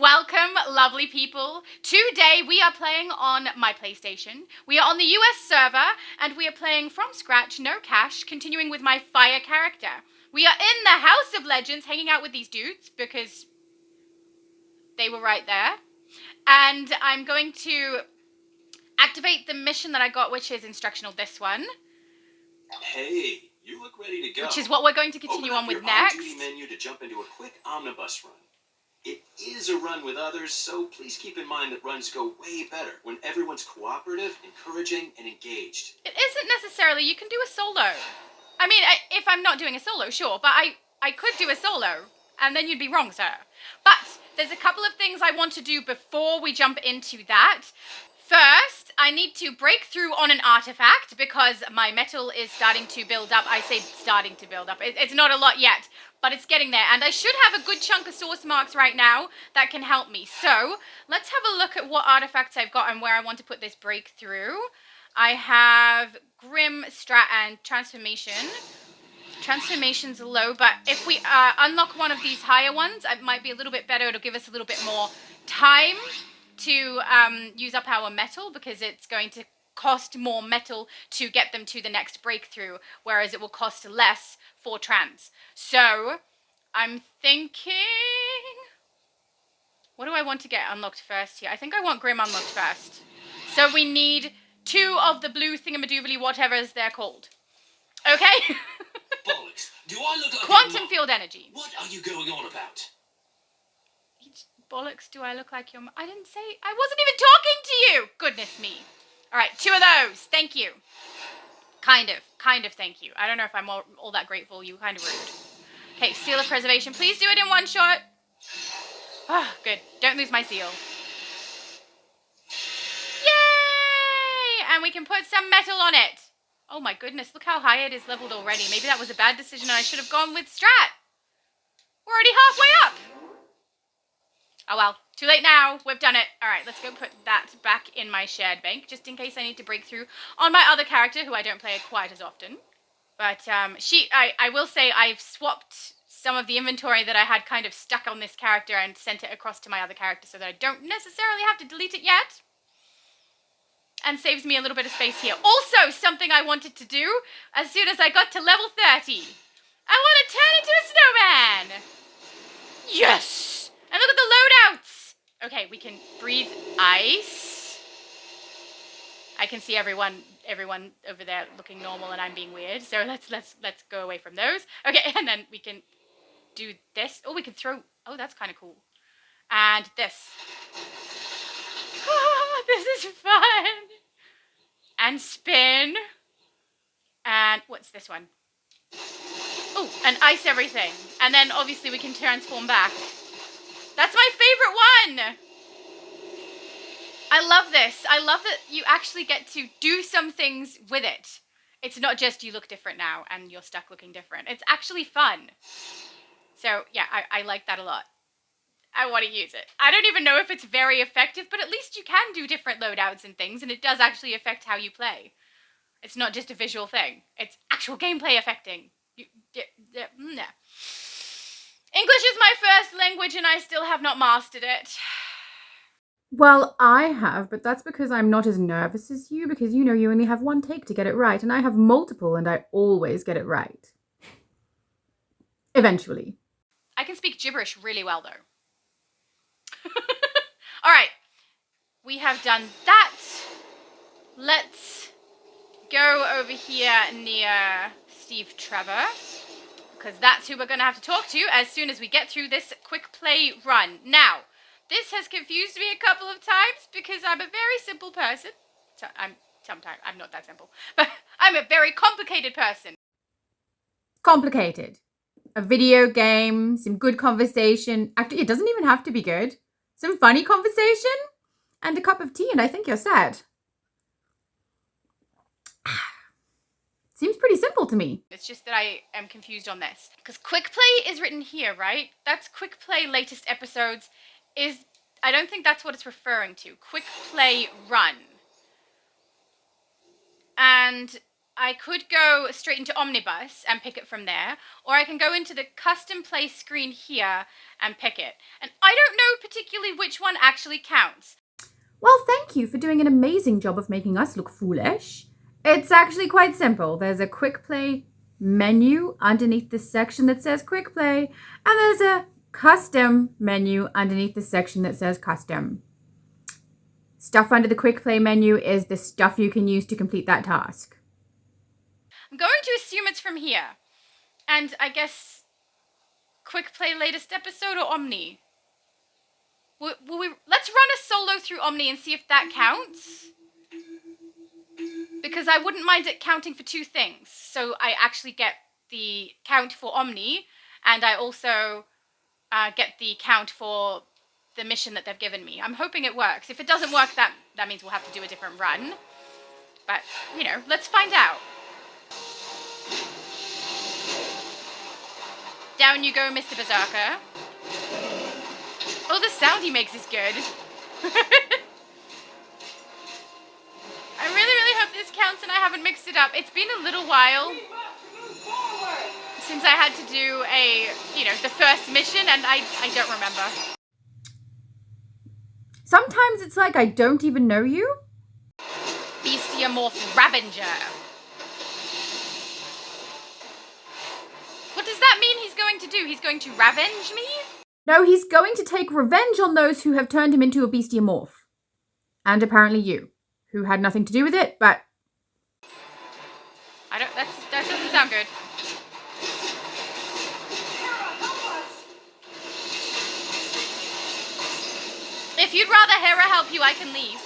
Welcome, lovely people. Today we are playing on my PlayStation. We are on the US server, and we are playing from scratch, no cash, continuing with my fire character. We are in the House of Legends, hanging out with these dudes, because they were right there. And I'm going to activate the mission that I got, which is instructional, this one. Hey, you look ready to go. Which is what we're going to continue on with next. Open up your on-duty menu to jump into a quick omnibus run. It is a run with others, so please keep in mind that runs go way better when everyone's cooperative, encouraging, and engaged. It isn't necessarily. You can do a solo. I mean, if I'm not doing a solo, sure, but I could do a solo, and then you'd be wrong, sir. But there's a couple of things I want to do before we jump into that. First, I need to break through on an artifact because my metal is starting to build up. I say starting to build up. It's not a lot yet, but it's getting there. And I should have a good chunk of source marks right now that can help me. So let's have a look at what artifacts I've got and where I want to put this breakthrough. I have Grim, Strat, and Transformation. Transformation's low, but if we unlock one of these higher ones, it might be a little bit better. It'll give us a little bit more time to use up our metal, because it's going to cost more metal to get them to the next breakthrough, whereas it will cost less for trans. So I'm thinking, what do I want to get unlocked first here? I think I want Grim unlocked first. So we need 2 of the blue thingamadoobly whatever's they're called. Okay? Bollocks, do I look like Quantum field energy. What are you going on about? Bollocks, do I look like your I didn't say, I wasn't even talking to you! Goodness me. Alright, 2 of those. Thank you. Kind of thank you. I don't know if I'm all that grateful. You kind of rude. Okay, seal of preservation. Please do it in one shot. Ah, oh, good. Don't lose my seal. Yay! And we can put some metal on it. Oh my goodness, look how high it is leveled already. Maybe that was a bad decision and I should have gone with Strat. We're already halfway up. Oh well, too late now. We've done it. All right, let's go put that back in my shared bank, just in case I need to break through on my other character, who I don't play quite as often. But I will say I've swapped some of the inventory that I had kind of stuck on this character and sent it across to my other character so that I don't necessarily have to delete it yet. And saves me a little bit of space here. Also, something I wanted to do as soon as I got to level 30. I want to turn into a snowman. Yes! And look at the loadouts! Okay, we can breathe ice. I can see everyone over there looking normal and I'm being weird. So let's go away from those. Okay, and then we can do this. Oh, we can throw. Oh, that's kind of cool. And this. Oh, this is fun. And spin. And what's this one? Oh, and ice everything. And then obviously we can transform back. That's my favorite one! I love this. I love that you actually get to do some things with it. It's not just you look different now and you're stuck looking different. It's actually fun. So, yeah, I like that a lot. I want to use it. I don't even know if it's very effective, but at least you can do different loadouts and things, and it does actually affect how you play. It's not just a visual thing. It's actual gameplay affecting. Nah. English is my first language and I still have not mastered it. Well, I have, but that's because I'm not as nervous as you, because you know you only have one take to get it right, and I have multiple and I always get it right. Eventually. I can speak gibberish really well, though. Alright, we have done that. Let's go over here near Steve Trevor, because that's who we're going to have to talk to as soon as we get through this quick play run. Now, this has confused me a couple of times because I'm a very simple person. I'm not that simple, but I'm a very complicated person. Complicated. A video game, some good conversation. Actually, it doesn't even have to be good. Some funny conversation and a cup of tea and I think you're set. Seems pretty simple to me. It's just that I am confused on this. Because quick play is written here, right? That's quick play latest episodes I don't think that's what it's referring to. Quick play run. And I could go straight into Omnibus and pick it from there, or I can go into the custom play screen here and pick it. And I don't know particularly actually which one actually counts. Well, thank you for doing an amazing job of making us look foolish. It's actually quite simple. There's a quick play menu underneath this section that says quick play, and there's a custom menu underneath the section that says custom. Stuff under the quick play menu is the stuff you can use to complete that task. I'm going to assume it's from here. And I guess quick play latest episode or Omni? Let's run a solo through Omni and see if that counts. Because I wouldn't mind it counting for two things. So I actually get the count for Omni, and I also get the count for the mission that they've given me. I'm hoping it works. If it doesn't work, that means we'll have to do a different run. But, you know, let's find out. Down you go, Mr. Berserker. Oh, the sound he makes is good. I really hope this counts and I haven't mixed it up. It's been a little while since I had to do the first mission, and I don't remember. Sometimes it's like I don't even know you. Bestiamorph Ravenger. What does that mean he's going to do? He's going to ravenge me? No, he's going to take revenge on those who have turned him into a bestiamorph. And apparently you, who had nothing to do with it, but... That doesn't sound good. If you'd rather Hera help you, I can leave.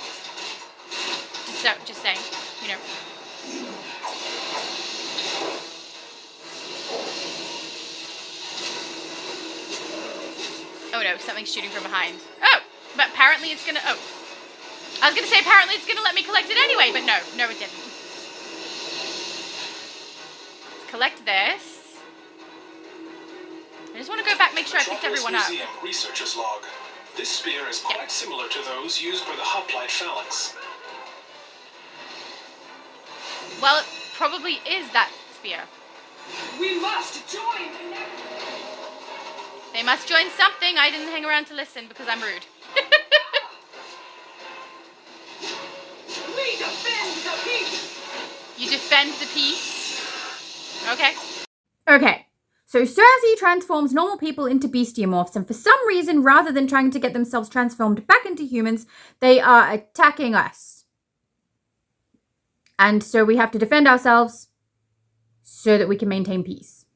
Just saying, you know. Oh no, something's shooting from behind. Oh, but apparently it's gonna, oh. I was gonna say apparently it's gonna let me collect it anyway, but no it didn't. Let's collect this. I just want to go back, make sure I picked everyone up. Museum researcher's log. This spear is quite similar to those used by the hoplite phalanx. Well, it probably is that spear. We must join. They must join something. I didn't hang around to listen because I'm rude. We defend the peace. You defend the peace? Okay. Okay, so Cersei transforms normal people into bestiamorphs, and for some reason, rather than trying to get themselves transformed back into humans, they are attacking us. And so we have to defend ourselves so that we can maintain peace.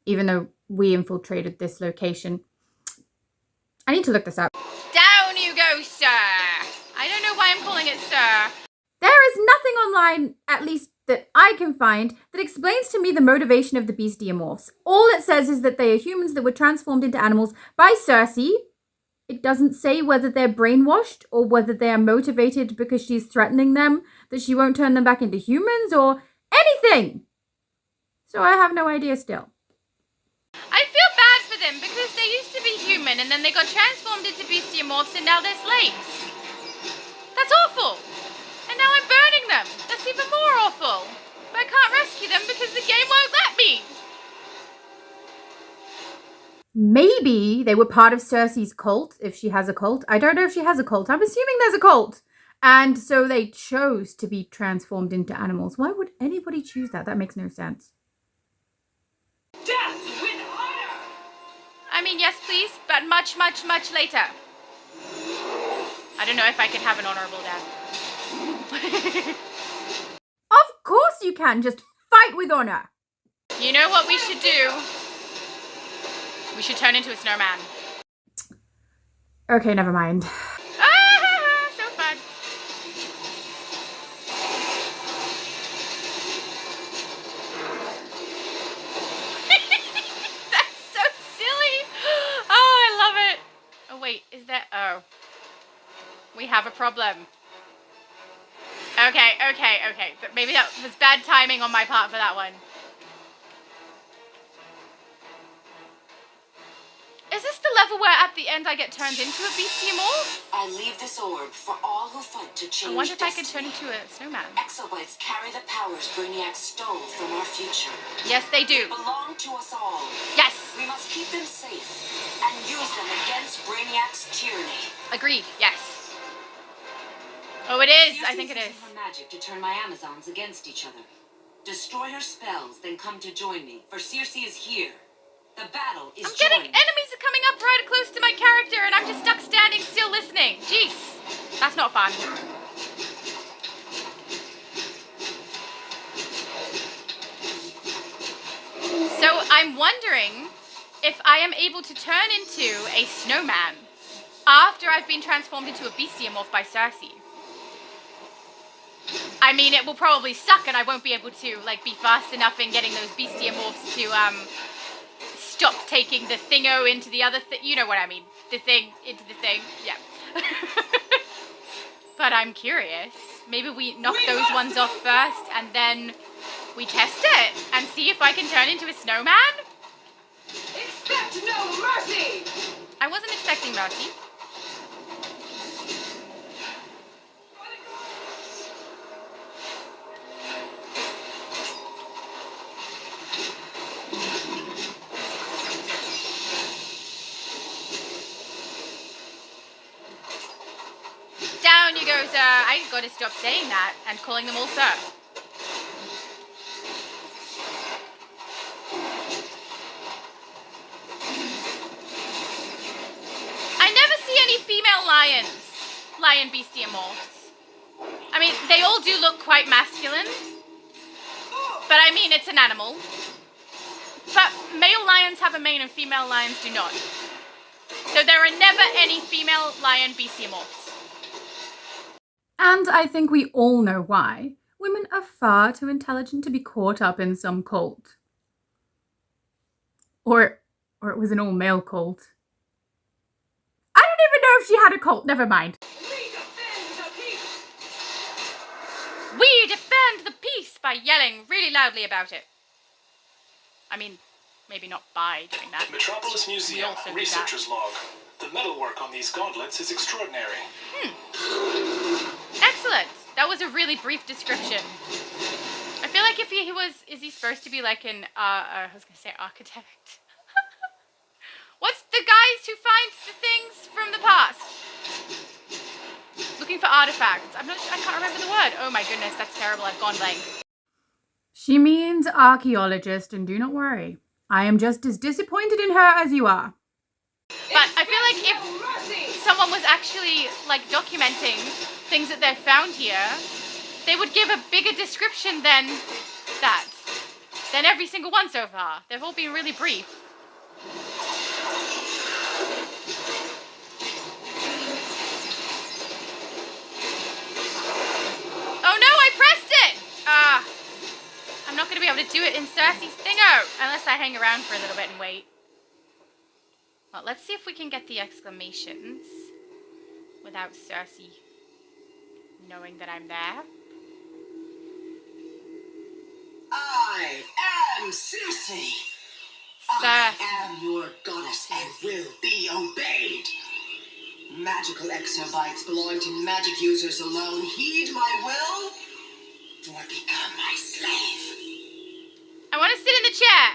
Even though we infiltrated this location. I need to look this up. Down you go, sir. I don't know why I'm calling it sir. There is nothing online, at least that I can find, that explains to me the motivation of the bestiamorphs. All it says is that they are humans that were transformed into animals by Cersei. It doesn't say whether they're brainwashed or whether they are motivated because she's threatening them that she won't turn them back into humans or anything. So I have no idea still. I feel bad for them because they used to be human and then they got transformed into bestiamorphs and now they're slaves. That's awful. And now I'm burning them. That's even more awful. But I can't rescue them because the game won't let me. Maybe they were part of Cersei's cult, if she has a cult. I don't know if she has a cult. I'm assuming there's a cult. And so they chose to be transformed into animals. Why would anybody choose that? That makes no sense. Death with honor. I mean, yes, please, but much later. I don't know if I can have an honorable death. Of course you can. Just fight with honor. You know what we should do? We should turn into a snowman. Okay, never mind. Ah, so fun. That's so silly. Oh, I love it. Oh, wait, is that... Oh. We have a problem. Okay. But maybe that was bad timing on my part for that one. Is this the level where at the end I get turned into a bestiamorph? I leave this orb for all who fight to change I wonder if I could destiny. turn into a snowman. Exobites carry the powers Brainiac stole from our future. Yes, they do. They belong to us all. Yes, We must keep them safe and use them against Brainiac's tyranny. agreed. Yes. Oh, it is. I think it is. Her magic to turn my Amazons against each other. Destroy her spells, then come to join me. For Circe is here. The battle is I'm getting joined. enemies are coming up right close to my character, and I'm just stuck standing still listening. Jeez, that's not fun. So I'm wondering if I am able to turn into a snowman after I've been transformed into a bestiamorph by Circe. I mean, it will probably suck, and I won't be able to like be fast enough in getting those bestiamorphs to stop taking the thingo into the other thing. You know what I mean? The thing into the thing. Yeah. But I'm curious. Maybe we knock those ones off first, and then we test it and see if I can turn into a snowman. Expect no mercy! I wasn't expecting mercy. Down you go, sir. I gotta stop saying that and calling them all sir. I never see any female lion bestiamorphs. I mean, they all do look quite masculine, but I mean, it's an animal. But male lions have a mane and female lions do not. So there are never any female lion bestiamorphs. And I think we all know why. Women are far too intelligent to be caught up in some cult. Or it was an all-male cult. I don't even know if she had a cult, never mind. We defend the peace! We defend the peace by yelling really loudly about it. I mean, maybe not by doing that. Metropolis We Museum, also do researcher's log. The metalwork on these gauntlets is extraordinary. Excellent. That was a really brief description. I feel like if he was, is he supposed to be like an, I was going to say architect. What's the guys who find the things from the past? Looking for artifacts. I can't remember the word. Oh my goodness, that's terrible. I've gone blank. She means archaeologist, and do not worry. I am just as disappointed in her as you are. But I feel like if No mercy! someone was actually like documenting things that they've found here, they would give a bigger description than that. Than every single one so far. They've all been really brief. Oh no, I pressed it! I'm not going to be able to do it in Circe's thingo unless I hang around for a little bit and wait. Well, let's see if we can get the exclamations without Circe knowing that I'm there. I am Circe. I am your goddess and will be obeyed. Magical exobites belong to magic users alone. Heed my will or become my slave. I want to sit in the chair.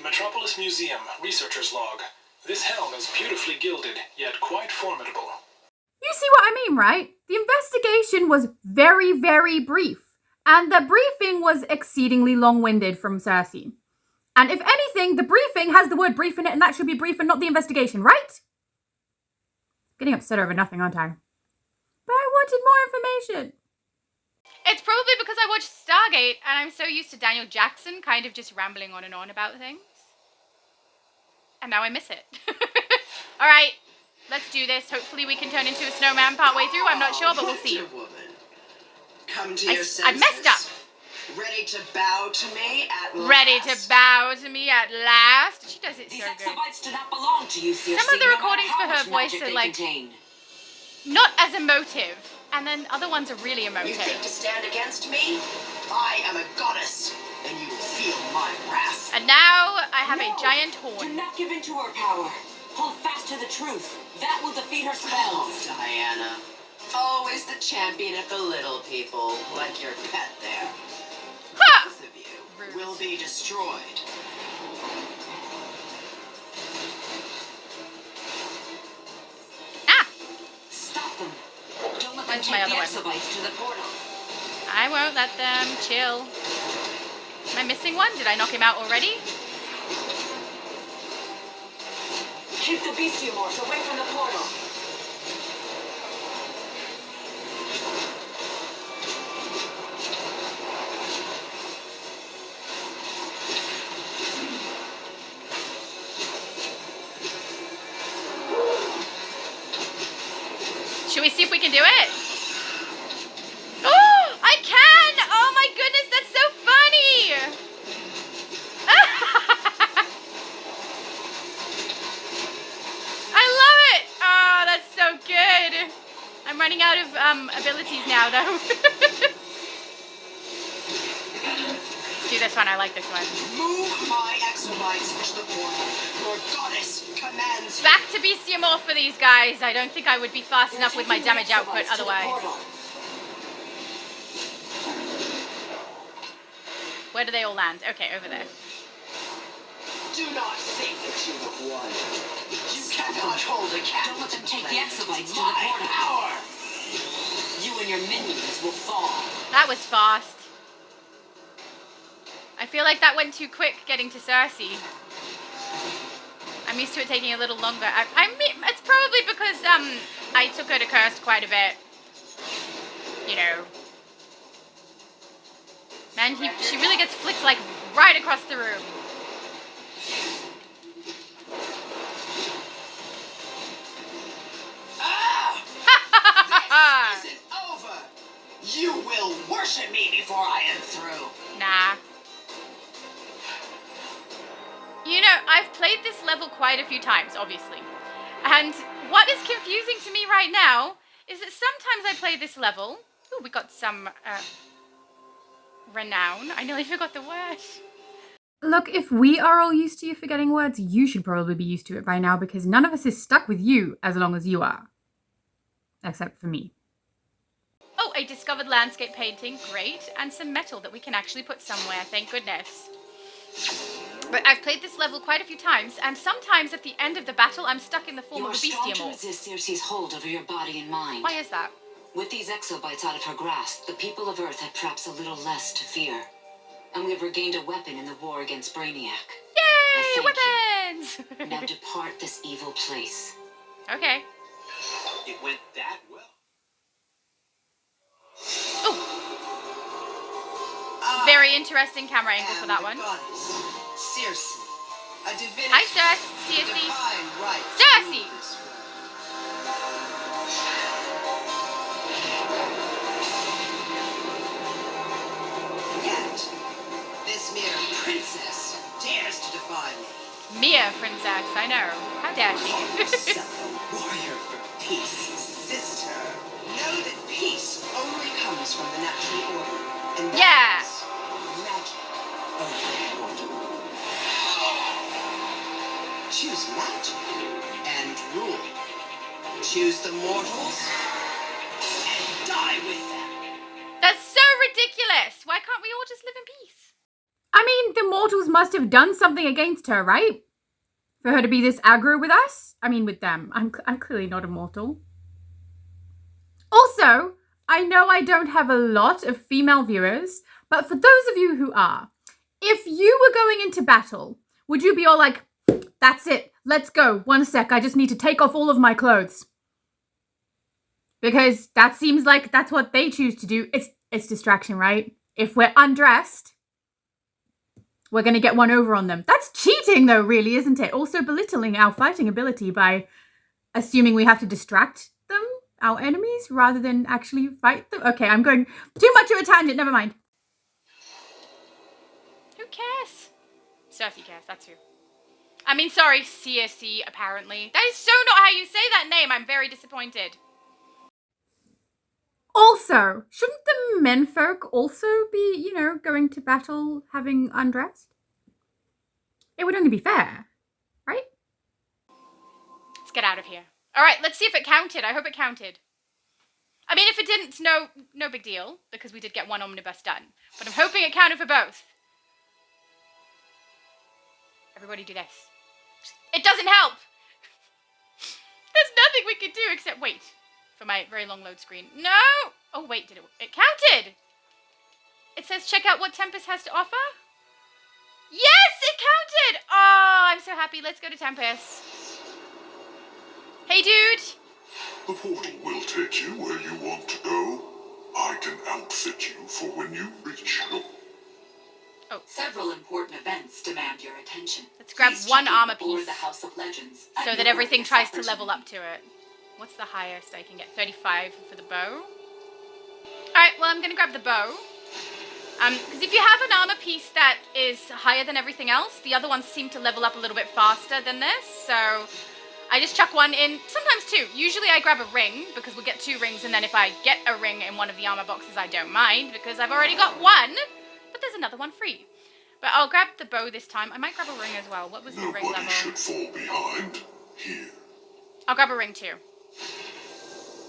Metropolis Museum, researcher's log. This helm is beautifully gilded, yet quite formidable. You see what I mean, right? The investigation was very, very brief. And the briefing was exceedingly long-winded from Circe. And if anything, the briefing has the word brief in it, and that should be brief and not the investigation, right? Getting upset over nothing, aren't I? But I wanted more information. It's probably because I watched Stargate and I'm so used to Daniel Jackson kind of just rambling on and on about things. And now I miss it. All right, let's do this. Hopefully we can turn into a snowman partway through. I'm not sure, but we'll see. Woman. Come to I your senses. I messed up. Ready to bow to me at last. Ready to bow to me at last. She does it These so good. exobites do not belong to you, Circe. Some of the no matter recordings how for her much voice magic are they like contain. not as emotive, and then other ones are really You emotive. think to stand against me? I am a goddess. and you will feel my wrath. And now I have a giant Do horn. not give in to her power. Hold fast to the truth. That will defeat her Oh, spells. Diana. Always the champion of the little people, like your pet there. Ha! Both of you Rude. will be destroyed. Ah! Stop them. Don't let them Where's my take the other one? exobites to the portal. I won't let them. Chill. Am I missing one? Did I knock him out already? Keep the bestiamorphs away from the portal. Should we see if we can do it? Oh, I can! Oh my goodness, that's so funny! I love it! Oh, that's so good. I'm running out of abilities now, though. Let's do this one. I like this one. Move my exobites into the portal. Your goddess commands you. Back to Bestiamorph for these guys. I don't think I would be fast enough with my damage output otherwise. Where do they all land? Okay, over there. Do not think that you have won. You cannot hold a candle. Don't let them take the flame. exobites to the My portal. power. You and your minions will fall. That was fast. I feel like that went too quick getting to Cersei. I'm used to it taking a little longer. It's probably because I took her to Cursed quite a bit. You know. Man, she really gets flicked like right across the room. This isn't over. You will worship me before I am through. Nah. You know, I've played this level quite a few times, obviously. And what is confusing to me right now is that sometimes I play this level. Ooh, we got some renown. I nearly forgot the word. Look, if we are all used to you forgetting words, you should probably be used to it by now because none of us is stuck with you as long as you are. Except for me. Oh, a discovered landscape painting. Great. And some metal that we can actually put somewhere. Thank goodness. But I've played this level quite a few times, and sometimes at the end of the battle, I'm stuck in the form You of are a strong to bestiamorph. resist Circe's hold over your body and mind. Why is that? With these exobites out of her grasp, the people of Earth have perhaps a little less to fear. And we have regained a weapon in the war against Brainiac. Yay! I Weapons! Now depart this evil place. Okay. It went that well. Oh, very interesting camera angle for that one. Goddess, Circe, a divinity. Hi, Cersei. Divine right to Cersei. rule this world. Yet, this mere princess dares to defy me. Mia, princess. I know. How dare Call she? yourself a warrior for peace, sister. Know that peace only comes from the natural order. And that Yeah. is magic over mortal. Choose magic and rule. Choose the mortals and die with them. That's so ridiculous. Why can't we all just live in peace? I mean, the mortals must have done something against her, right? For her to be this aggro with us? I mean, with them. I'm clearly not immortal. Also, I know I don't have a lot of female viewers, but for those of you who are, if you were going into battle, would you be all like, that's it, let's go, 1 sec, I just need to take off all of my clothes? Because that seems like that's what they choose to do. It's distraction, right? If we're undressed, we're going to get one over on them. That's cheating though, really, isn't it? Also belittling our fighting ability by assuming we have to distract them, our enemies, rather than actually fight them. Okay, I'm going too much of a tangent, never mind. Who cares? Cersei cares, that's who. I mean, sorry, Circe, apparently. That is so not how you say that name. I'm very disappointed. Also, shouldn't the menfolk also be, you know, going to battle having undressed? It would only be fair, right? Let's get out of here. All right, let's see if it counted. I hope it counted. I mean, if it didn't, no big deal, because we did get one omnibus done. But I'm hoping it counted for both. Everybody do this. It doesn't help! There's nothing we can do except wait for my very long load screen. No! Oh, wait, did it counted! It says check out what Tempest has to offer. Yes, it counted! Oh, I'm so happy. Let's go to Tempest. Hey, dude! The portal will take you where you want to go. I can outfit you for when you reach your... Several important events demand your attention. Let's grab Please one check armor in before piece the House of Legends so at that your everything earliest tries to level up opportunity. to it. What's the highest I can get? 35 for the bow. Alright, well, I'm going to grab the bow. Because if you have an armor piece that is higher than everything else, the other ones seem to level up a little bit faster than this, so I just chuck one in, sometimes two. Usually I grab a ring, because we'll get 2 rings, and then if I get a ring in one of the armor boxes, I don't mind, because I've already got one, but there's another one free. But I'll grab the bow this time. I might grab a ring as well. What was the ring Nobody level? should fall behind. Here. I'll grab a ring too.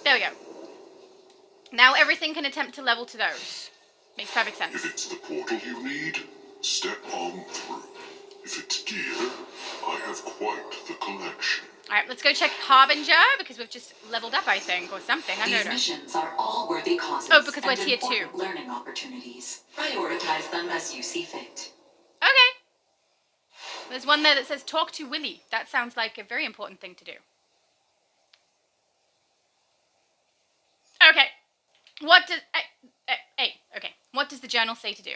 There we go. Now everything can attempt to level to those. Makes perfect sense. If it's the portal you need, step on through. If it's gear, I have quite the collection. Alright, let's go check Harbinger, because we've just leveled up, I think, or something. I These don't know. missions are all worthy causes. Oh, because we're and tier 2. important learning opportunities. Prioritize them as you see fit. Okay. There's one there that says talk to Willy. That sounds like a very important thing to do. Okay. What does... okay. What does the journal say to do?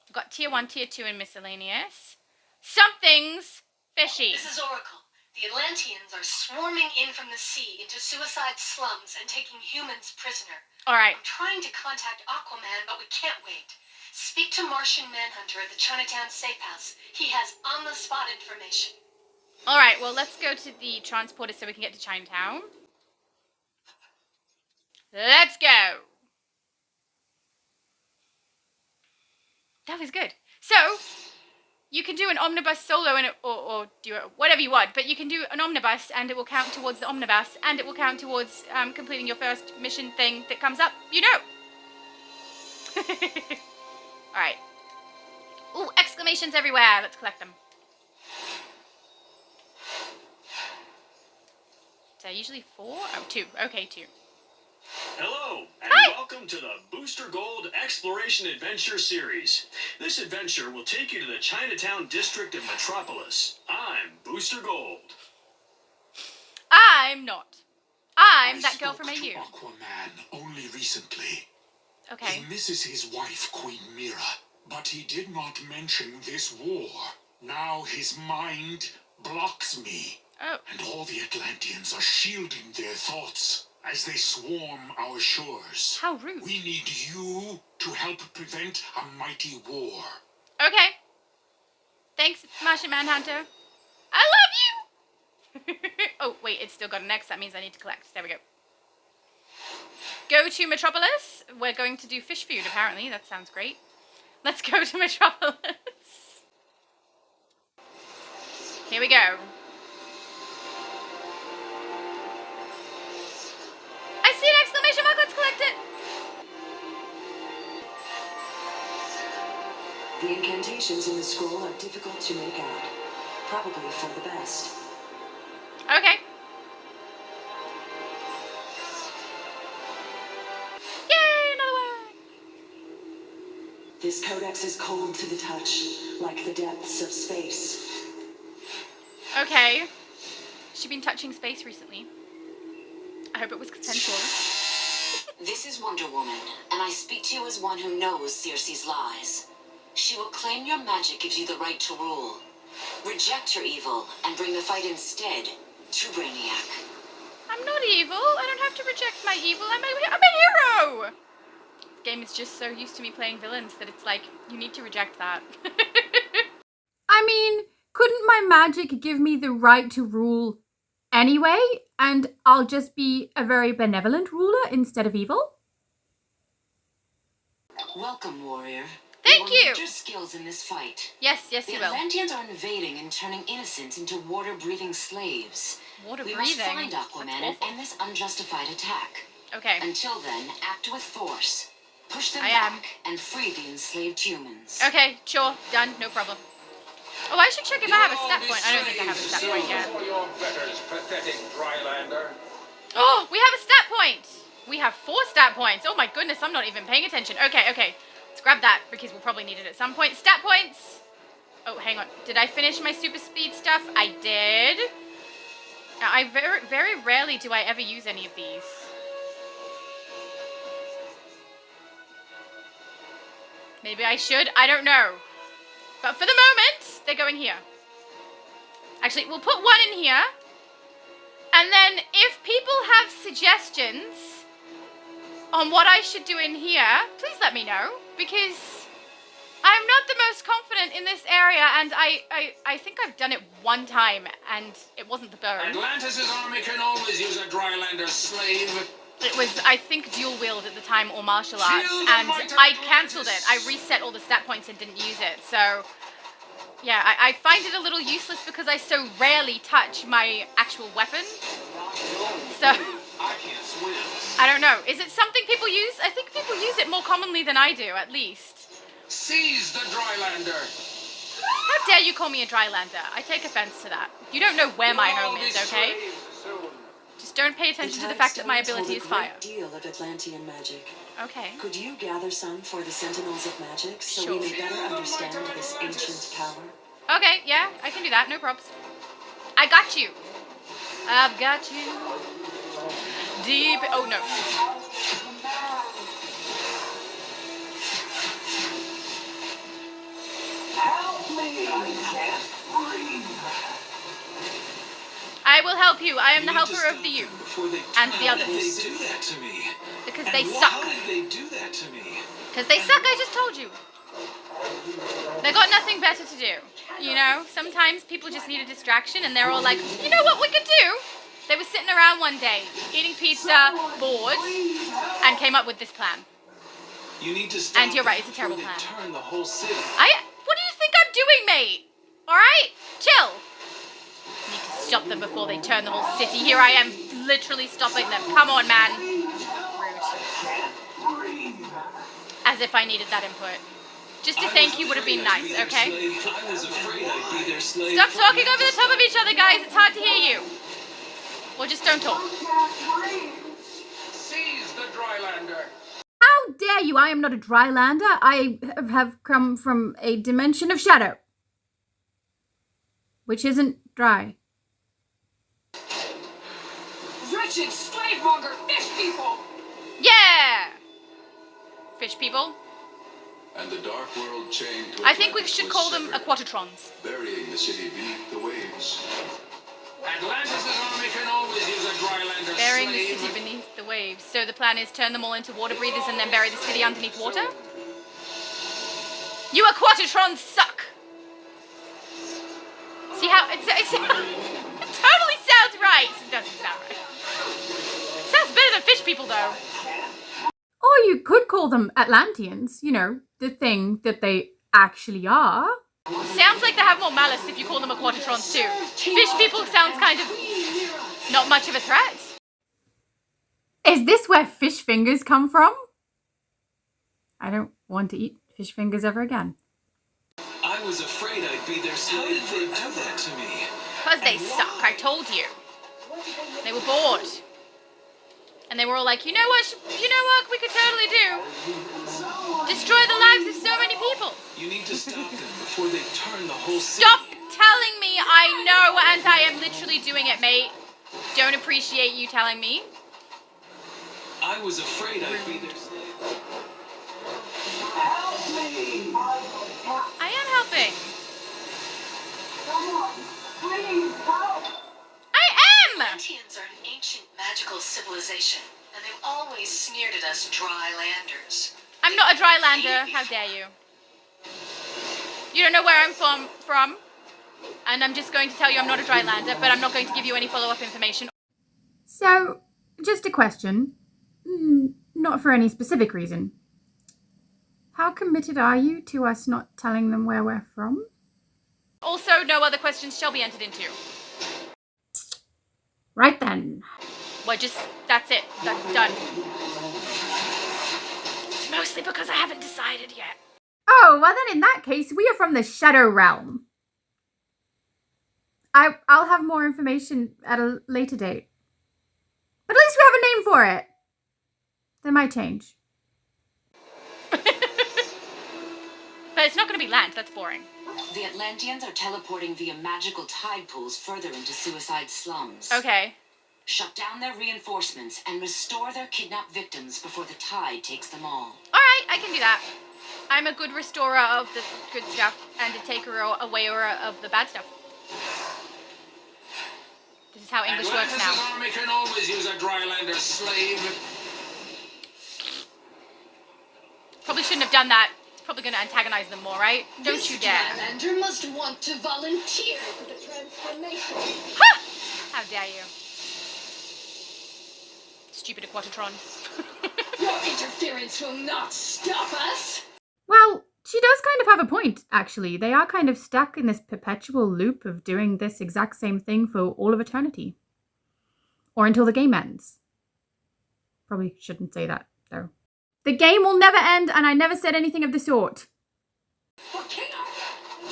We've got tier 1, tier 2, and miscellaneous. Something's fishy. This is Oracle. The Atlanteans are swarming in from the sea into suicide slums and taking humans prisoner. Alright. I'm trying to contact Aquaman, but we can't wait. Speak to Martian Manhunter at the Chinatown safe house. He has on-the-spot information. Alright, well, let's go to the transporter so we can get to Chinatown. Let's go! That was good. So, you can do an omnibus solo and or do it, whatever you want, but you can do an omnibus and it will count towards the omnibus and it will count towards completing your first mission thing that comes up, you know. Alright. Ooh, exclamations everywhere. Let's collect them. So usually 4? Oh, 2. Okay, 2. Hello, and Hi. welcome to the Booster Gold Exploration Adventure Series. This adventure will take you to the Chinatown district of Metropolis. I'm Booster Gold. I'm not. I'm that girl spoke from to AU. Aquaman only recently. Okay. He misses his wife, Queen Mira, but he did not mention this war. Now his mind blocks me. Oh. And all the Atlanteans are shielding their thoughts as they swarm our shores. How rude. We need you to help prevent a mighty war. Okay. Thanks, Martian Manhunter. I love you! Oh, wait, it's still got an X. That means I need to collect. There we go. Go to Metropolis. We're going to do fish food, apparently. That sounds great. Let's go to Metropolis. Here we go. I see an exclamation mark. Let's collect it. The incantations in the scroll are difficult to make out. Probably for the best. Okay. Yay, another one. This codex is cold to the touch, like the depths of space. Okay. She's been touching space recently. I hope it was consensual. This is Wonder Woman, and I speak to you as one who knows Circe's lies. She will claim your magic gives you the right to rule. Reject your evil and bring the fight instead to Brainiac. I'm not evil. I don't have to reject my evil. I'm a hero. This game is just so used to me playing villains that it's like, you need to reject that. I mean, couldn't my magic give me the right to rule anyway, and I'll just be a very benevolent ruler instead of evil? Welcome, warrior. Thank you. Need your skills in this fight. Yes, The you will. Atlanteans are invading and turning innocents into water-breathing slaves. Water We breathing. must find Aquaman and end this unjustified attack. Okay. Until then, act with force. Push them I am. back and free the enslaved humans. Okay, sure, done, no problem. Oh, I should check if I have a stat point. I don't think I have a stat point yet. Your betters, pathetic Drylander. Oh, we have a stat point. We have 4 stat points. Oh my goodness, I'm not even paying attention. Okay. Let's grab that because we'll probably need it at some point. Stat points. Oh, hang on. Did I finish my super speed stuff? I did. Now, I very rarely do I ever use any of these. Maybe I should. I don't know. But for the moment, they're going here. Actually, we'll put 1 in here. And then if people have suggestions on what I should do in here, please let me know. Because I'm not the most confident in this area. And I think I've done it 1 time. And it wasn't the burn. Atlantis' army can always use a Drylander slave. It was, I think, dual wield at the time or martial arts. And I cancelled it. I reset all the stat points and didn't use it. So... yeah, I find it a little useless because I so rarely touch my actual weapon. So, I can't swim. I don't know. Is it something people use? I think people use it more commonly than I do, at least. Seize the Drylander. How dare you call me a Drylander? I take offense to that. You don't know where my home is, okay? Just don't pay attention to the fact that my ability is fire. A great deal of Atlantean magic. Okay. Could you gather some for the Sentinels of Magic so Sure. we may better understand this ancient power? Okay, yeah, I can do that. No props. I got you. I've got you. Deep. Oh, no. Help me! I can't breathe. I will help you. I am the helper of the you. And the others. They do that to me. Because And they why suck. did they do that to me? Because they suck, I just told you. They got nothing better to do. You know, sometimes people just need a distraction and they're all like, you know what we could do? They were sitting around one day, eating pizza, bored, and came up with this plan. You need to stop And you're right, it's a before terrible they plan. turn the whole city. What do you think I'm doing, mate? Alright? Chill. Need to stop them before they turn the whole city. Here I am, literally stopping them. Come on, man. Rude. As if I needed that input. Just to thank you would have been nice, okay? I was afraid I'd be their slave. Stop talking over the top of each other, guys. It's hard to hear you. Or just don't talk. Seize the Drylander. How dare you? I am not a Drylander. I have come from a dimension of shadow. Which isn't dry. Wretched slave monger fish people! Yeah! Fish people. And the dark world chained to I think we Atlantis should was call them severed, Aquatrons. burying the city beneath the waves. Atlantis' army can always use a Drylander Burying the slave. city beneath the waves. So the plan is turn them all into water breathers and then bury the city underneath water? You Aquatrons suck! See how it totally sounds right. It doesn't sound right. Sounds better than fish people though. Or you could call them Atlanteans, you know, the thing that they actually are. Sounds like they have more malice if you call them Aquatrons too. Fish people sounds kind of not much of a threat. Is this where fish fingers come from? I don't want to eat fish fingers ever again. I was afraid I'd be their slave. How did they do that to me? Because they suck, I told you. They were bored. And they were all like, you know what we could totally do? Destroy the lives of so many people. You need to stop them before they turn the whole city. Stop telling me I know and I am literally doing it, mate. Don't appreciate you telling me. I was afraid I'd be their slave. Help me! I am helping. Someone, please help! I am! Atlanteans are an ancient magical civilization, and they've always sneered at us Drylanders. I'm not a Drylander. How dare you? You don't know where I'm from? And I'm just going to tell you I'm not a drylander, but I'm not going to give you any follow-up information. So, just a question. Not for any specific reason. How committed are you to us not telling them where we're from? Also, no other questions shall be entered into. Right then. Well, that's it. That's done. It's mostly because I haven't decided yet. Oh, well then in that case, we are from the Shadow Realm. I'll have more information at a later date. But at least we have a name for it. That might change. But it's not going to be land. That's boring. The Atlanteans are teleporting via magical tide pools further into suicide slums. Okay. Shut down their reinforcements and restore their kidnapped victims before the tide takes them all. Alright, I can do that. I'm a good restorer of the good stuff and a taker away of the bad stuff. This is how English works now. Atlantis' army can always use a drylander slave. Probably shouldn't have done that. It's probably going to antagonize them more, right? Don't you dare. This drylander must want to volunteer for the transformation. Ha! How dare you. Stupid Aquatotron. Your interference will not stop us. Well, she does kind of have a point, actually. They are kind of stuck in this perpetual loop of doing this exact same thing for all of eternity. Or until the game ends. Probably shouldn't say that, though. The game will never end, and I never said anything of the sort. For King Arthur,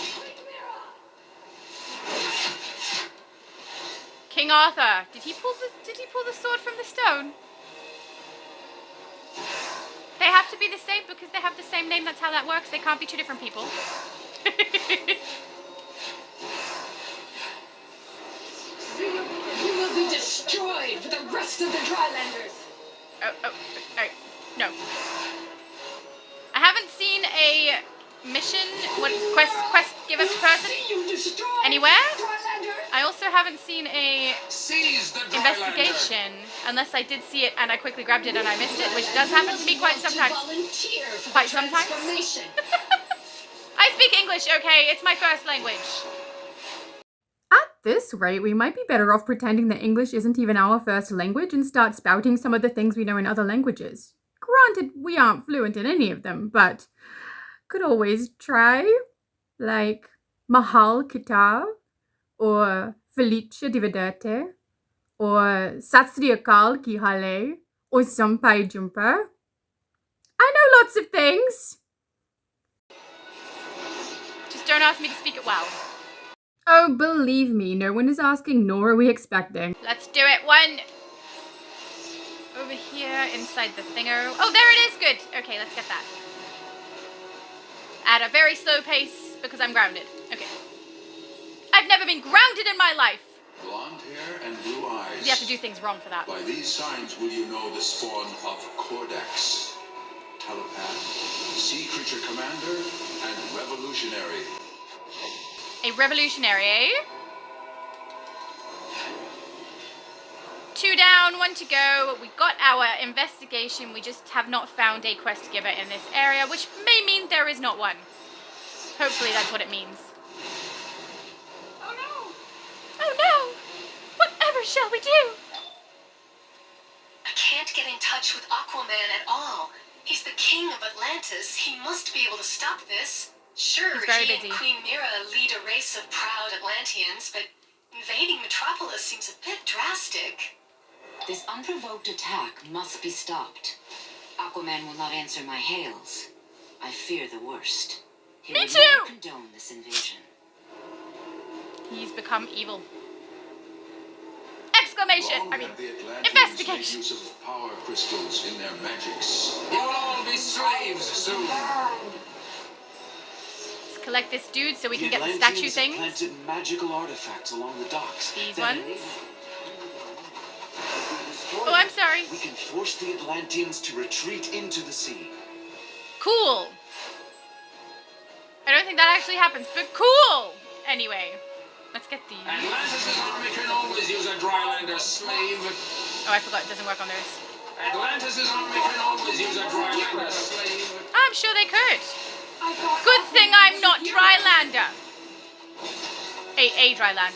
King Arthur. Did he pull the sword from the stone? They have to be the same because they have the same name. That's how that works. They can't be two different people. You will be destroyed for the rest of the drylanders. Oh, no. I haven't seen a mission, quest give us person anywhere. I also haven't seen a investigation, unless I did see it and I quickly grabbed it and I missed it, which does happen to me quite sometimes. Quite sometimes. I speak English, okay? It's my first language. At this rate, we might be better off pretending that English isn't even our first language and start spouting some of the things we know in other languages. Granted, we aren't fluent in any of them, but could always try. Like Mahal Kitab, or Felice Dividete, or Satsriyakal Ki Hale, or Sampai Jumpa. I know lots of things. Just don't ask me to speak it well. Oh, believe me, no one is asking, nor are we expecting. Let's do it. One over here inside the thingo. Oh, there it is. Good. Okay, let's get that. At a very slow pace because I'm grounded. Okay. I've never been grounded in my life. Blonde hair and blue eyes. You have to do things wrong for that. By these signs will you know the spawn of Cordex, telepath, sea creature commander, and revolutionary. A revolutionary, eh? 2 down, 1 to go. We got our investigation. We just have not found a quest giver in this area, which may mean there is not one. Hopefully that's what it means. Oh no! Oh no! Whatever shall we do? I can't get in touch with Aquaman at all. He's the king of Atlantis. He must be able to stop this. Sure, He's very he busy. and Queen Mira lead a race of proud Atlanteans, but invading Metropolis seems a bit drastic. This unprovoked attack must be stopped. Aquaman will not answer my hails. I fear the worst. He Me would too! never condone this invasion. He's become evil. Exclamation! Long I mean, have the Atlanteans investigation. made use of power crystals in their magics. You will all be slaves soon. Let's collect this dude so we can get the statue Atlanteans things. planted magical artifacts along the docks. These that ones? enable- Oh, I'm sorry. We can force the Atlanteans to retreat into the sea. Cool. I don't think that actually happens, but cool! Anyway, let's get these. Atlantis' army can always use a drylander slave. Oh, I forgot it doesn't work on those. Atlantis' army can always use a drylander slave. I'm sure they could. Good thing I'm not Drylander. A dry land.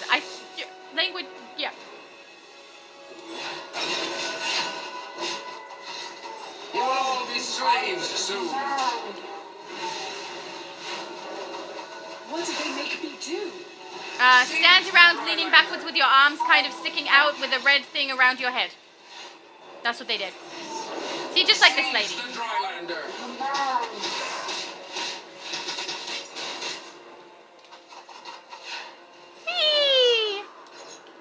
Language, yeah. You will all be slaves soon. What did they make me do? Stand around leaning backwards with your arms kind of sticking out with a red thing around your head. That's what they did. See, just like this lady. The Drylander. Whee!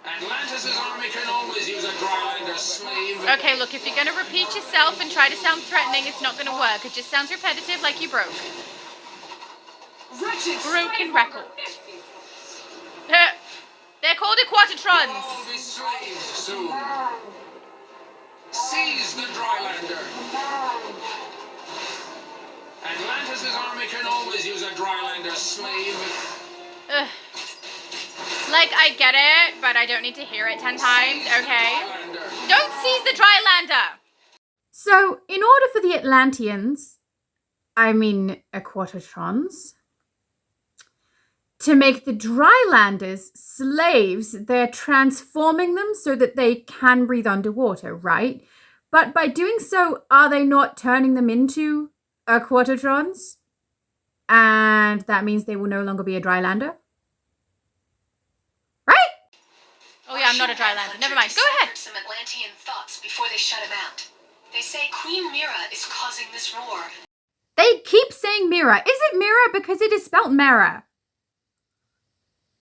Atlantis' army can always use a Drylander slave. Okay, look, if you're going to repeat yourself and try to sound threatening, it's not going to work. It just sounds repetitive, like you broke. Wretched Broken slave record. monger. They're called You'll Equatrons. all be slaves soon. Seize the Drylander. Atlantis' army can always use a Drylander slave. Ugh. Like, I get it, but I don't need to hear it 10 times, okay? Don't seize the Drylander! So, in order for the Atlanteans, I mean Equatrons, to make the Drylanders slaves, they're transforming them so that they can breathe underwater, right? But by doing so, are they not turning them into Equatrons? And that means they will no longer be a Drylander? Right? Oh yeah, I'm not a Drylander. Never mind. Go ahead. Some Atlantean thoughts before they shut him out. They say Queen Mira is causing this war. They keep saying Mira. Is it Mira? Because it is spelt Mara.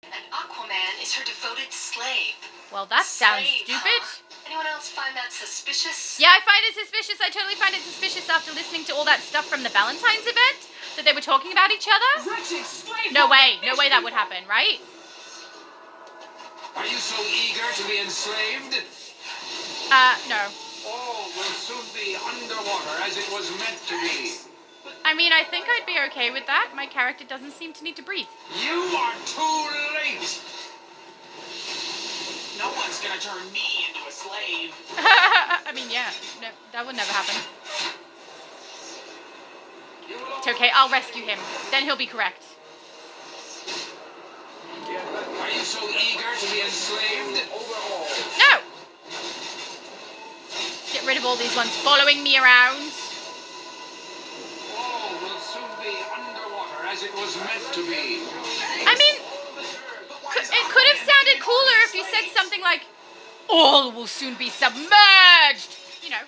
And Aquaman is her devoted slave. Well, that sounds Slave, stupid. huh? Anyone else find that suspicious? Yeah, I find it suspicious. I totally find it suspicious after listening to all that stuff from the Valentine's event that they were talking about each other. Wretched slave No monger. way. No way that would happen, right? Are you so eager to be enslaved? No. All will soon be underwater as it was meant to be. I mean, I think I'd be okay with that. My character doesn't seem to need to breathe. You are too late. No one's gonna turn me into a slave. I mean, yeah. No, that would never happen. It's okay, I'll rescue him. Then he'll be correct. Are you so eager to be enslaved? No! Get rid of all these ones following me around. All will soon be underwater as it was meant to be. I mean, it could have sounded cooler if you said something like, all will soon be submerged. You know.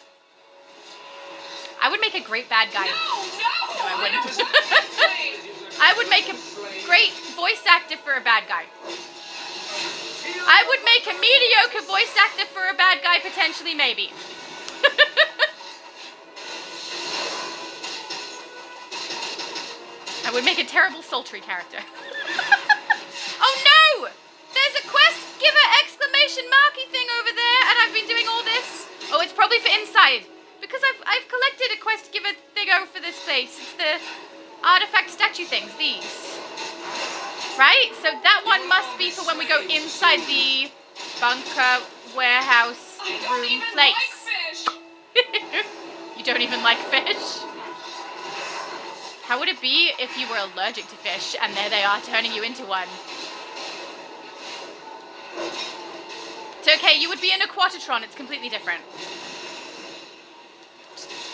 I would make a great bad guy. No, I wouldn't. I would make a great voice actor for a bad guy. I would make a mediocre voice actor for a bad guy, potentially, maybe. I would make a terrible sultry character. Oh no! There's a quest giver exclamation marky thing over there, and I've been doing all this. Oh, it's probably for inside. Because I've collected a quest giver thingo for this place. It's the artifact statue things, these. Right? So that one must be for when we go inside the bunker, warehouse, room place. You don't even like fish? How would it be if you were allergic to fish and there they are turning you into one? It's okay, you would be an Aquatatron, it's completely different.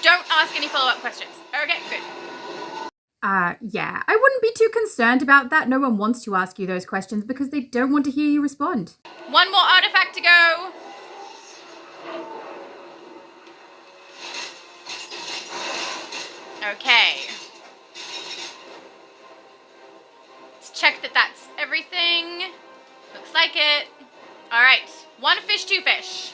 Don't ask any follow-up questions. Okay, good. Yeah, I wouldn't be too concerned about that. No one wants to ask you those questions because they don't want to hear you respond. One more artifact to go. Okay. Let's check that that's everything. Looks like it. All right. One fish, two fish.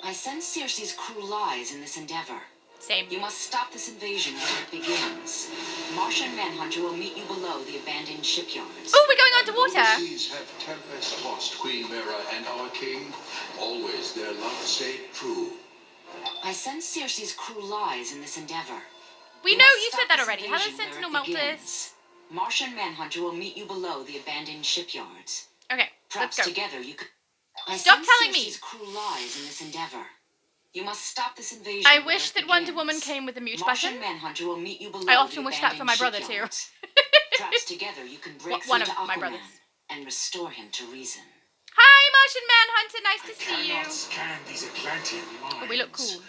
I sense Circe's cruel lies in this endeavor. Same. You must stop this invasion where it begins. Martian Manhunter will meet you below the abandoned shipyards. Oh, we're going underwater. The seas have tempest tossed Queen Mira and our king. Always their love stayed true. I sense Circe's cruel lies in this endeavor. We know you said that already. Hello, Sentinel Maltus. Martian Manhunter will meet you below the abandoned shipyards. Okay, let's Perhaps go. together you could. Stop telling me. Circe's cruel lies in this endeavor. You must stop this invasion. I wish that Wonder Woman came with a mute Martian button. Manhunter will meet you below I often wish that for my brother too. Perhaps together you can break One through of to my Aquaman brothers. and restore him to reason. Hi, Martian Manhunter. Nice to see I cannot you. scan these Atlantean minds. Oh, we look cool.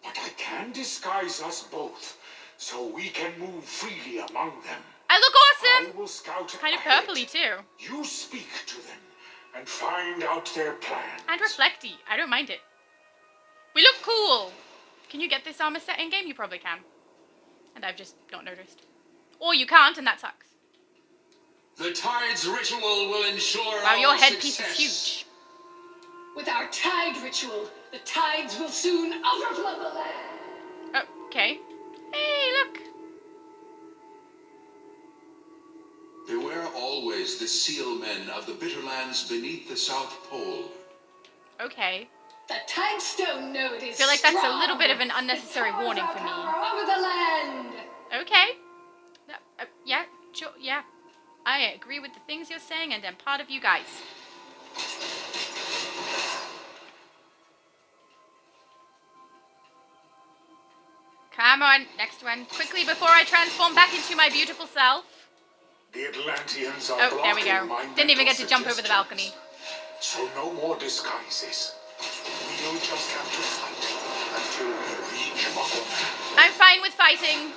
But I can disguise us both, so we can move freely among them. I look awesome. I will scout Kind of ahead. purpley too. You speak to them and find out their plans. And reflecty. I don't mind it. We look cool. Can you get this armor set in game? You probably can. And I've just not noticed. Or you can't, and that sucks. The Tides ritual will ensure Wow, your our headpiece success. is huge. With our tide ritual, the tides will soon overflow the land. Okay. Hey, look. Beware always the seal men of the bitter lands beneath the South Pole. Okay. The tide stone node is I feel like that's a strong. little bit of an unnecessary It powers warning our for me. power over the land. Okay. Yeah, sure, yeah. I agree with the things you're saying, and I'm part of you guys. Come on, next one. Quickly before I transform back into my beautiful self. The Atlanteans are Oh, there we blocking go. my Didn't even mental get to jump over the balcony. So no more disguises. We'll just have to fight until we reach Aquaman. I'm fine with fighting.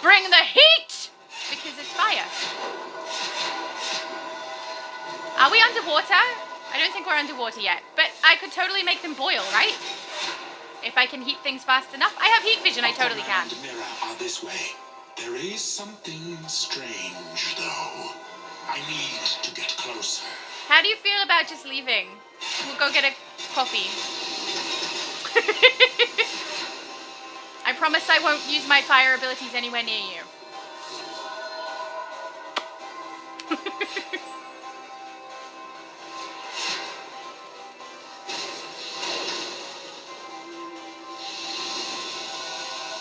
Bring the heat! Because it's fire. Are we underwater? I don't think we're underwater yet. But I could totally make them boil, right? If I can heat things fast enough. I have heat vision, I totally can. Aquaman and Mira are this way. There is something strange, though. I need to get closer. How do you feel about just leaving? We'll go get a coffee. I promise I won't use my fire abilities anywhere near you.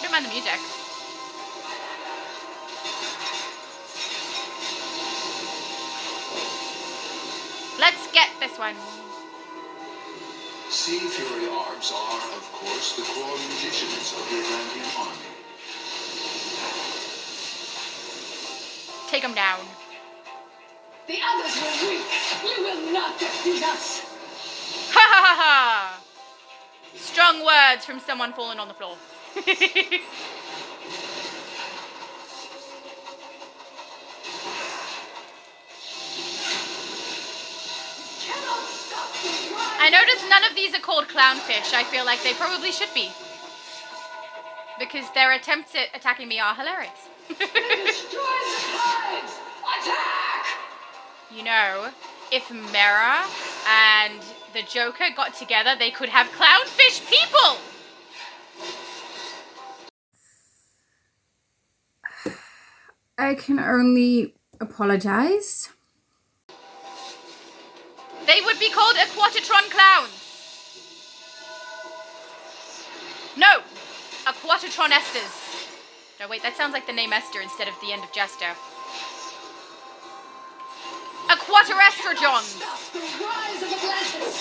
Don't mind the music. Let's get this one. Sea Fury ARGs are, of course, the core musicians of the Atlantean army. Take them down. The others will weak. You will not defeat us. Ha ha ha ha! Strong words from someone falling on the floor. I noticed none of these are called clownfish. I feel like they probably should be. Because their attempts at attacking me are hilarious. Destroy the tides! Attack! You know, if Mera and the Joker got together, they could have clownfish people! I can only apologize. They would be called Aquatatron clowns. No, Aquatatron Esters. No, wait, that sounds like the name Esther instead of the end of Jester. Aquaterestrojons. The rise of Atlantis!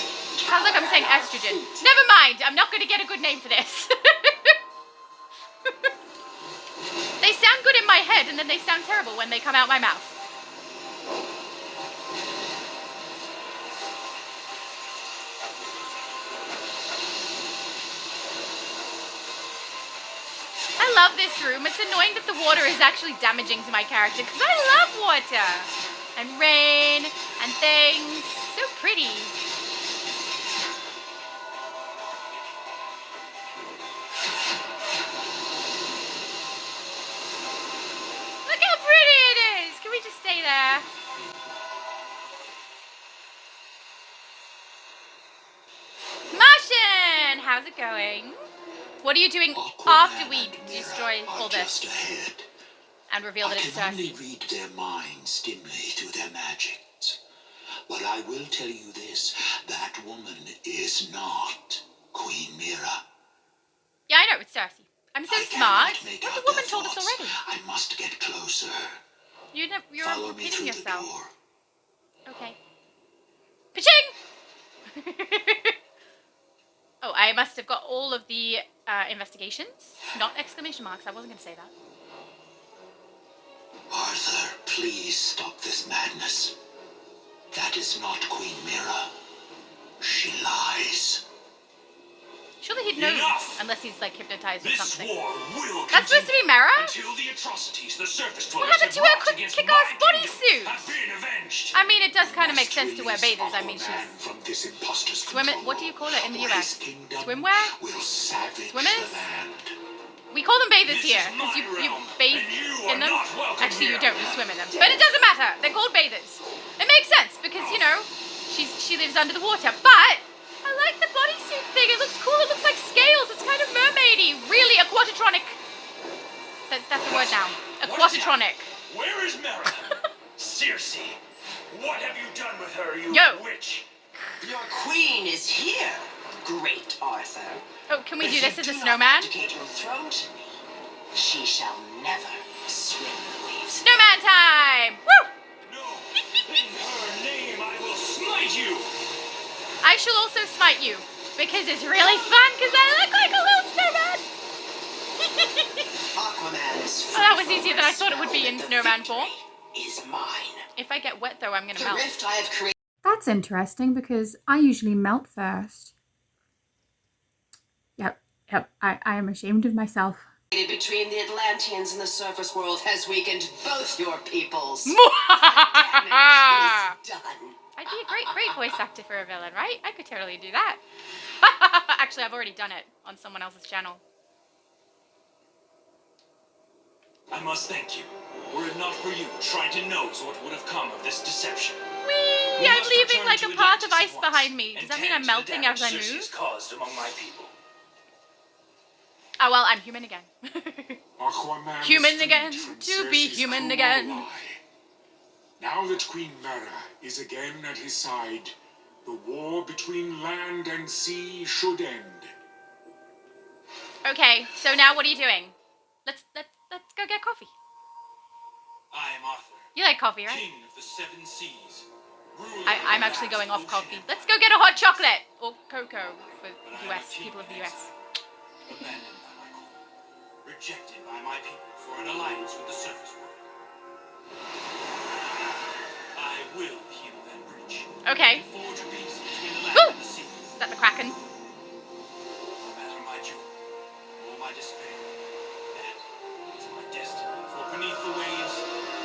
Sounds like I'm saying estrogen. Never mind, I'm not going to get a good name for this. They sound good in my head, and then they sound terrible when they come out my mouth. I love this room. It's annoying that the water is actually damaging to my character, because I love water. And rain, and things. So pretty. Look how pretty it is! Can we just stay there? Martian! How's it going? What are you doing after we destroy all this? Ahead. And reveal that it's I can Cersei? only read their minds dimly through their magics. But I will tell you this, that woman is not Queen Mira. Yeah, I know, it's Cersei. I'm so smart. But the woman told us already. I must get closer. You're Follow me repeating through yourself. the door. Okay. Paching! Oh, I must have got all of the investigations. Not exclamation marks. I wasn't going to say that. Arthur, please stop is madness. That is not Queen Mira. She lies. Surely he'd know, Enough! unless he's like hypnotized or This something. war will That's supposed to be Mara? until the atrocities the surface What dwellers happened to have her wrought against kick-ass my bodysuit? have been avenged. I mean, it does kind of make sense to wear bathers. I mean, she's From this impostor's swim. control, What do you call it in the or US? his kingdom Swimwear? will savage Swimmers? the land. We call them bathers This here is because my you realm, bathe and you in are them. not welcome Actually, you here. don't. You swim in them, but it doesn't matter. They're called bathers. It makes sense because you know she lives under the water. But I like the bodysuit thing. It looks cool. It looks like scales. It's kind of mermaidy. Really, aquatronic. That's a word now. Aquatronic. Where is Mara? Circe, what have you done with her, you Yo. witch? Your queen is here, great Arthur. Oh, can we But do if this as you a do snowman? not abdicate your throne to me, she shall never swim the waves. Snowman time! Woo! No, in her name I will smite you. I shall also smite you because it's really fun because I look like a little snowman. Aquaman is free Oh, that was from easier than I thought it would be in the Snowman 4. victory is mine. If I get wet though, I'm gonna The melt. rift I have created That's interesting because I usually melt first. Yep, I am ashamed of myself. between the Atlanteans and the surface world has weakened both your peoples. Damage is done. I'd be a great voice actor for a villain, right? I could totally do that. Actually, I've already done it on someone else's channel. I must thank you. Were it not for you, trying to nose what would have come of this deception. Whee! We I'm must leaving return like to a path of Atlantis ice at once behind me. Does and that mean tend I'm to the melting as I damage Circe move? has caused among my people. Oh well, I'm human again. Aquaman Human is again, freed from to be Circe's human cruel again. lie. Now that Queen Mara is again at his side, the war between land and sea should end. Okay, so now what are you doing? Let's go get coffee. I am Arthur, You like coffee, right? king of the seven seas. ruler I'm of actually the going off vast coffee. ocean Let's go get a hot chocolate or cocoa for US people of the US. abandoned by my queen, rejected by my people for an alliance with the surface world. I will heal that breach. Okay. Forge a peace between the land Woo! and the sea. Is that the Kraken? No matter my joy or my despair, that is my destiny. For beneath the waves,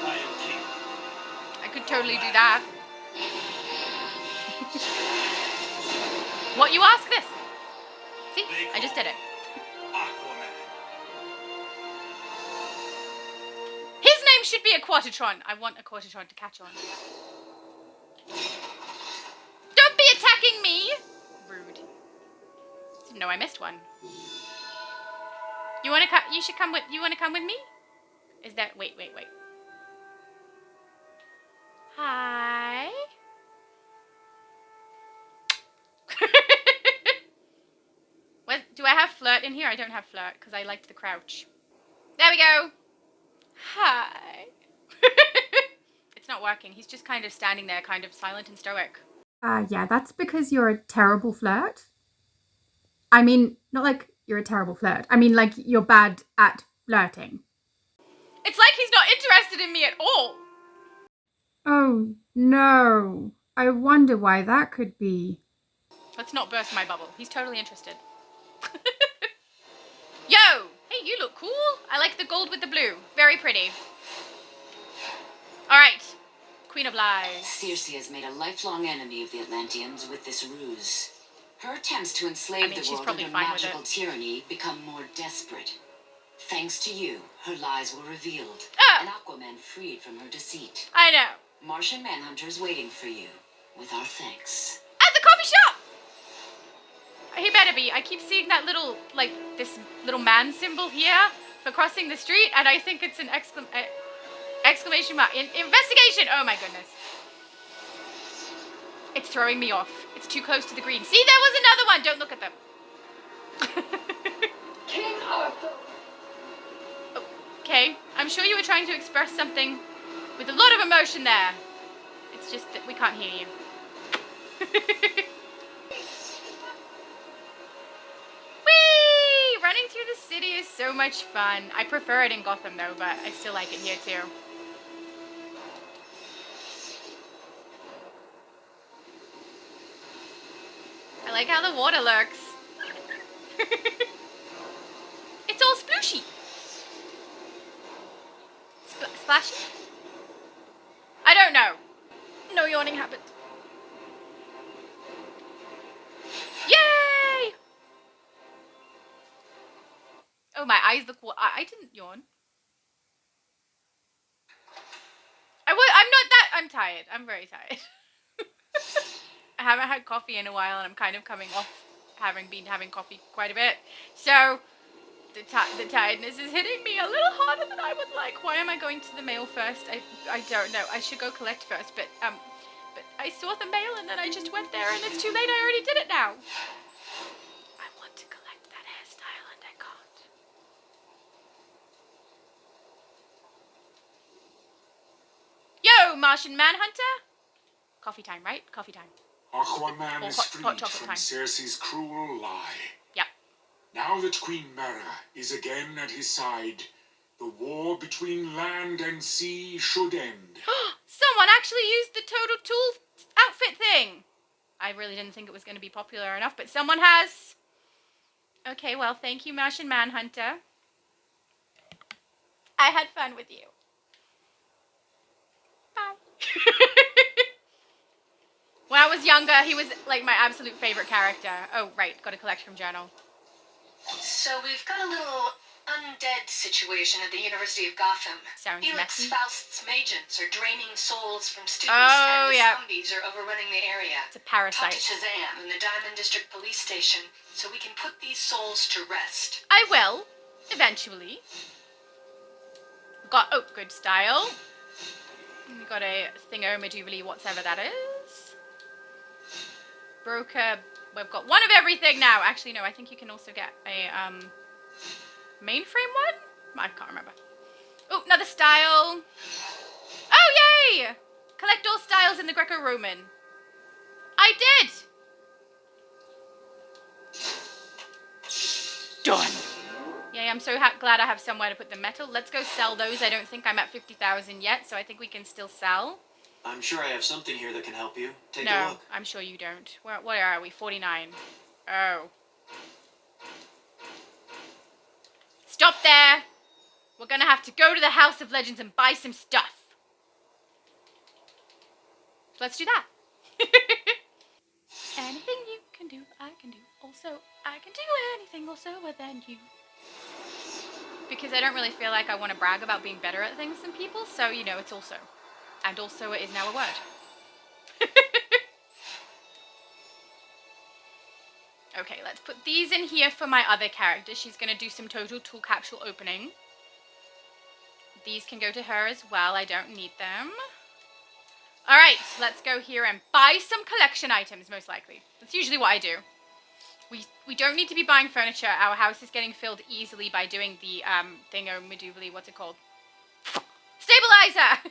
I am king. I could totally do that. What, you ask this? See, I just did it. Aquaman. His name should be Aquatatron. I want Aquatatron to catch on. Don't be attacking me! Rude. Didn't know I missed one. You wanna you should come with you wanna come with me? Is that wait. Hi. What do I have flirt in here? I don't have flirt because I liked the crouch. There we go. Hi. It's not working. He's just kind of standing there, kind of silent and stoic. Yeah, that's because you're a terrible flirt. I mean, not like you're a terrible flirt. I mean, like you're bad at flirting. It's like he's not interested in me at all. Oh, no. I wonder why that could be. Let's not burst my bubble. He's totally interested. Yo! Hey, you look cool. I like the gold with the blue. Very pretty. Alright. Queen of Lies. Circe has made a lifelong enemy of the Atlanteans with this ruse. Her attempts to enslave she's the world probably under fine with magical it. tyranny become more desperate. Thanks to you, her lies were revealed, and Aquaman freed from her deceit. I know. Martian Manhunter's waiting for you, with our thanks. At the coffee shop! He better be. I keep seeing that little, like, this little man symbol here for crossing the street, and I think it's an exclamation mark. Investigation! Oh my goodness. It's throwing me off. It's too close to the green. See, there was another one! Don't look at them. King Arthur. Okay, I'm sure you were trying to express something with a lot of emotion there. It's just that we can't hear you. Whee! Running through the city is so much fun. I prefer it in Gotham though, but I still like it here too. like how the water lurks. It's all splooshy. Splashy? I don't know. No yawning habit. Yay! Oh, my eyes look... I didn't yawn. I'm not that... I'm tired. I'm very tired. I haven't had coffee in a while, and I'm kind of coming off having coffee quite a bit. So, the tiredness is hitting me a little harder than I would like. Why am I going to the mail first? I don't know. I should go collect first, but I saw the mail, and then I just went there, and it's too late. I already did it now. I want to collect that hairstyle, and I can't. Yo, Martian Manhunter! Coffee time, right? Coffee time. Aquaman Or is hot freed chocolate from time. Cersei's cruel lie. Yep. Now that Queen Mera is again at his side, the war between land and sea should end. Someone actually used the Total Tool outfit thing. I really didn't think it was going to be popular enough, but someone has. Okay, well, thank you, Martian Manhunter. I had fun with you. Bye. When I was younger, he was like my absolute favorite character. Oh, right, got a collection journal. So we've got a little undead situation at the University of Gotham. Sounds Felix messy. Faust's Magians are draining souls from students, Oh, and the yeah. zombies are overrunning the area. It's a parasite. Talk to Shazam in the Diamond District Police Station so we can put these souls to rest. I will, eventually. Got, oh, good style. We got a thingo medievally, whatever that is. Broker, we've got one of everything now. Actually, no, I think you can also get a mainframe one? I can't remember. Oh, another style. Oh, yay! Collect all styles in the Greco-Roman. I did! Done. Yay, I'm so glad I have somewhere to put the metal. Let's go sell those. I don't think I'm at 50,000 yet, so I think we can still sell. I'm sure I have something here that can help you. Take a No, look. I'm sure you don't. Where are we? 49. Oh. Stop there! We're gonna have to go to the House of Legends and buy some stuff. Let's do that. Anything you can do, I can do. Also, I can do anything also than you. Because I don't really feel like I want to brag about being better at things than people, so, you know, it's also. And also it is now a word. Okay, let's put these in here for my other character. She's going to do some total tool capsule opening. These can go to her as well. I don't need them. Alright, let's go here and buy some collection items, most likely. That's usually what I do. We don't need to be buying furniture. Our house is getting filled easily by doing the thingo medievally, what's it called? Stabilizer!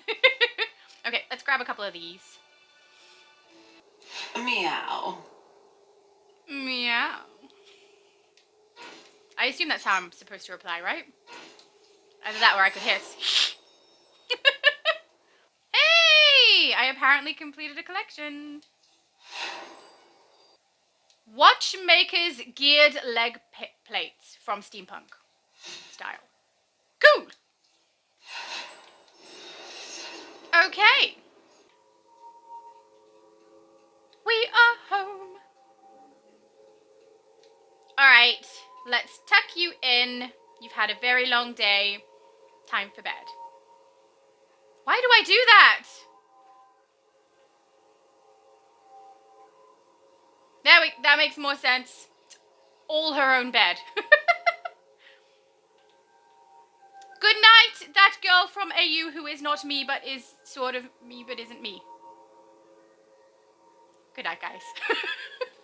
Okay, let's grab a couple of these. Meow. Meow. I assume that's how I'm supposed to reply, right? Either that or I could hiss. Hey! I apparently completed a collection. Watchmaker's geared leg plates from steampunk style. Cool! Okay. We are home. Alright, let's tuck you in. You've had a very long day. Time for bed. Why do I do that? That makes more sense. It's all her own bed. Good night, that girl from AU who is not me but is sort of me but isn't me. Good night, guys.